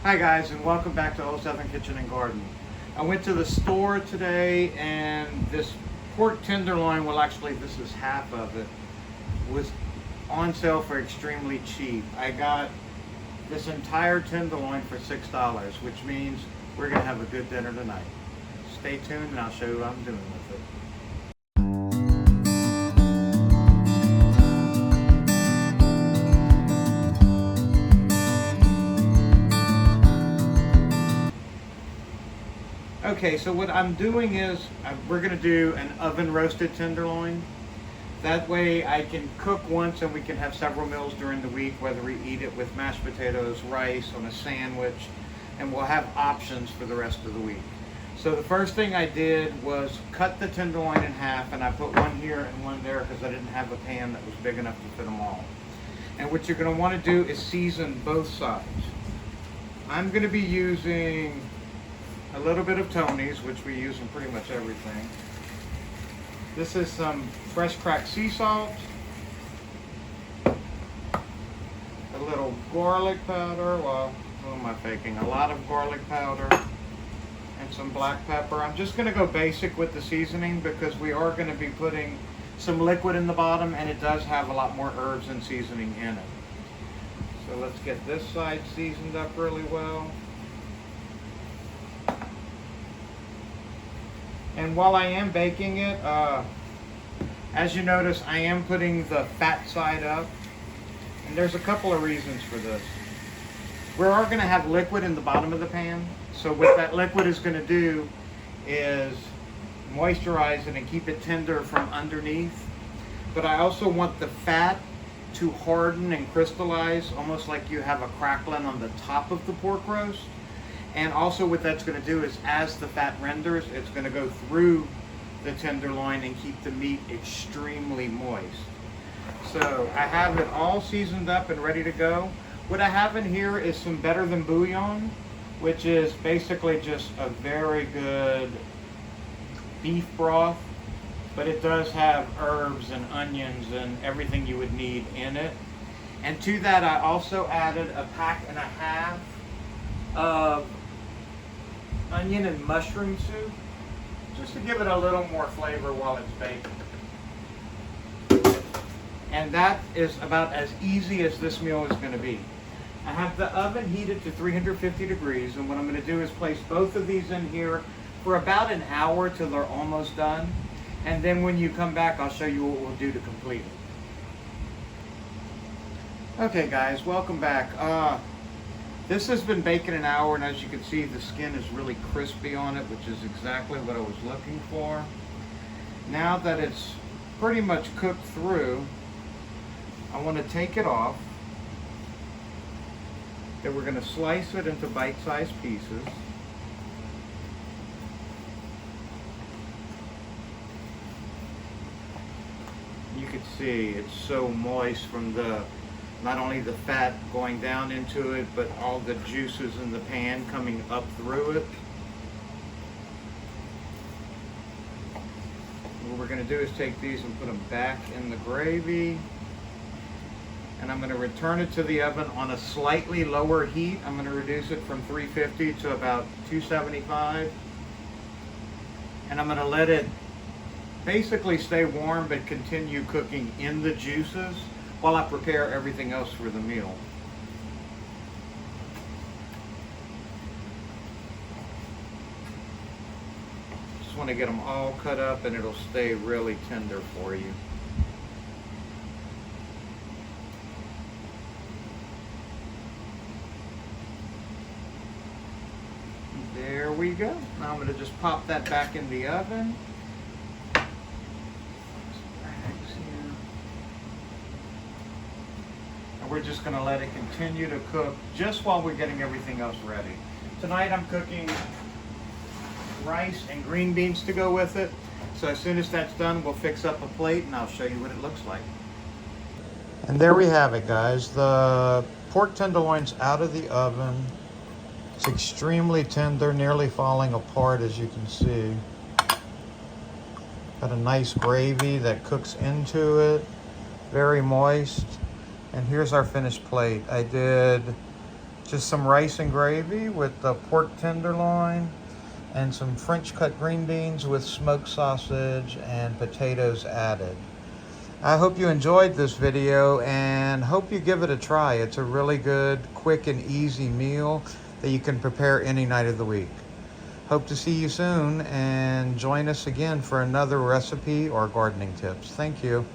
Hi guys, and welcome back to Old Southern Kitchen and Garden. I went to the store today and this pork tenderloin, well actually this is half of it, was on sale for extremely cheap. I got this entire tenderloin for $6, which means we're gonna have a good dinner tonight. Stay tuned and I'll show you what I'm doing with it. Okay, so what I'm doing is we're going to do an oven roasted tenderloin. That way I can cook once and we can have several meals during the week, whether we eat it with mashed potatoes, rice, on a sandwich, and we'll have options for the rest of the week. So the first thing I did was cut the tenderloin in half, and I put one here and one there because I didn't have a pan that was big enough to fit them all. And what you're going to want to do is season both sides. I'm going to be using a little bit of Tony's, which we use in pretty much everything. This is some fresh cracked sea salt, a little garlic powder, well, what am I faking? A lot of garlic powder, and some black pepper. I'm just gonna go basic with the seasoning because we are gonna be putting some liquid in the bottom, and it does have a lot more herbs and seasoning in it. So let's get this side seasoned up really well. And while I am baking it, as you notice, I am putting the fat side up. And there's a couple of reasons for this. We are going to have liquid in the bottom of the pan. So what that liquid is going to do is moisturize it and keep it tender from underneath. But I also want the fat to harden and crystallize, almost like you have a crackling on the top of the pork roast. And also what that's going to do is as the fat renders, it's going to go through the tenderloin and keep the meat extremely moist. So I have it all seasoned up and ready to go. What I have in here is some Better Than Bouillon, which is basically just a very good beef broth, but it does have herbs and onions and everything you would need in it. And to that I also added a pack and a half of onion and mushroom soup, just to give it a little more flavor while it's baking. And that is about as easy as this meal is going to be. I have the oven heated to 350 degrees, and what I'm going to do is place both of these in here for about an hour till they're almost done. And then when you come back, I'll show you what we'll do to complete it. Okay guys, welcome back. This has been baking an hour, and as you can see, the skin is really crispy on it, which is exactly what I was looking for. Now that it's pretty much cooked through, I want to take it off. Then we're going to slice it into bite-sized pieces. You can see it's so moist from not only the fat going down into it, but all the juices in the pan coming up through it. What we're going to do is take these and put them back in the gravy. And I'm going to return it to the oven on a slightly lower heat. I'm going to reduce it from 350 to about 275. And I'm going to let it basically stay warm but continue cooking in the juices while I prepare everything else for the meal. Just want to get them all cut up and it'll stay really tender for you. There we go. Now I'm going to just pop that back in the oven. We're just going to let it continue to cook just while we're getting everything else ready. Tonight I'm cooking rice and green beans to go with it. So as soon as that's done, we'll fix up a plate and I'll show you what it looks like. And there we have it, guys. The pork tenderloin's out of the oven. It's extremely tender, nearly falling apart, as you can see. Got a nice gravy that cooks into it. Very moist. And here's our finished plate. I did Just some rice and gravy with the pork tenderloin and some French cut green beans with smoked sausage and potatoes added. I hope you enjoyed this video and hope you give it a try. It's a really good, quick and easy meal that you can prepare any night of the week. Hope to see you soon and join us again for another recipe or gardening tips. Thank you.